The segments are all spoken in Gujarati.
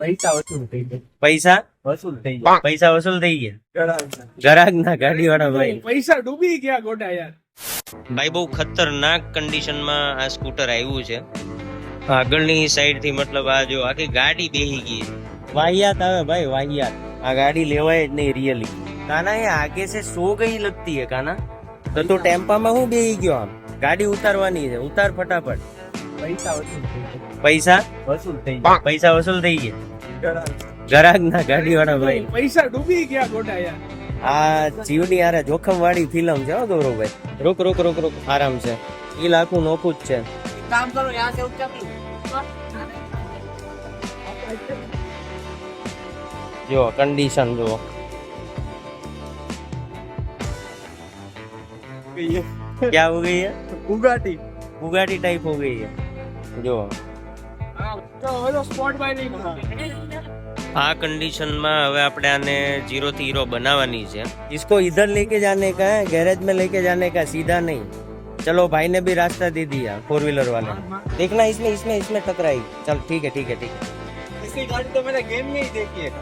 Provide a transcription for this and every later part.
પૈસા વસૂલ થઈ ગયા. પૈસા વસૂલ થઈ ગયા. પૈસા વસૂલ થઈ ગયા. ગળાના. ગ્રાહક ના ગાડી વાળા ભાઈ. પૈસા ડૂબી ગયા ગોડા યાર. ભાઈ બહુ ખતરનાક કન્ડિશનમાં આ સ્કૂટર આવ્યું છે. આગળની સાઈડ થી મતલબ આ જો આખી ગાડી બેહી ગઈ. વાહિયાત આવે ભાઈ વાહિયાત. આ ગાડી લેવાય જ નહીં રિયલી. કાના ये आगे से सो गई लगती है काना. तो टेम्पा में હું બેહી ગયો આમ. ગાડી ઉતારવાની છે, ઉતાર ફટાફટ. પૈસા વસૂલ થઈ ગયા. પૈસા વસૂલ થઈ ગયા. પૈસા વસૂલ થઈ ગયા. ગળાના. ગ્રાહક ના ગાડી વાળા ભાઈ. પૈસા ડૂબી ગયા ગોડા યાર. આ જીવની આરે જોખમ વાળી ફિલ્મ છે હો ગૌરવભાઈ. રોક રોક રોક રોક આરામ છે. ઈ લાખું નોખું જ છે. काम करो यहाँ से उठा જો कंडीशन જો क्या हो गई है बुगाटी. बुगाटी टाइप हो गई है जो तो स्पॉट बाय नहीं बना. આ कंडीशन में હવે આપણે આને 0 થી हीरो बनावानी है. इसको इधर लेके जाने का है, गैरेज में लेके जाने का, सीधा नहीं. चलो भाई ने भी रास्ता दे दिया 4 व्हीलर वाले. देखना इसमें इसमें इसमें टकराई. चल ठीक है ठीक है ठीक है. ऐसी गाड़ी तो मैंने गेम में ही देखी है.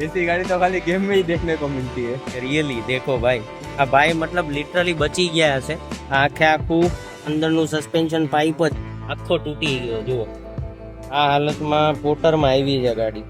ऐसी गाड़ी तो खाली गेम में ही देखने को मिलती है. रियली देखो भाई. આ ભાઈ મતલબ લિટરલી બચી ગયા હશે. આખે આખું અંદરનું સસ્પેન્શન પાઇપ જ આખો તૂટી ગયો જુઓ. આ હાલતમાં પોટરમાં આવી છે ગાડી.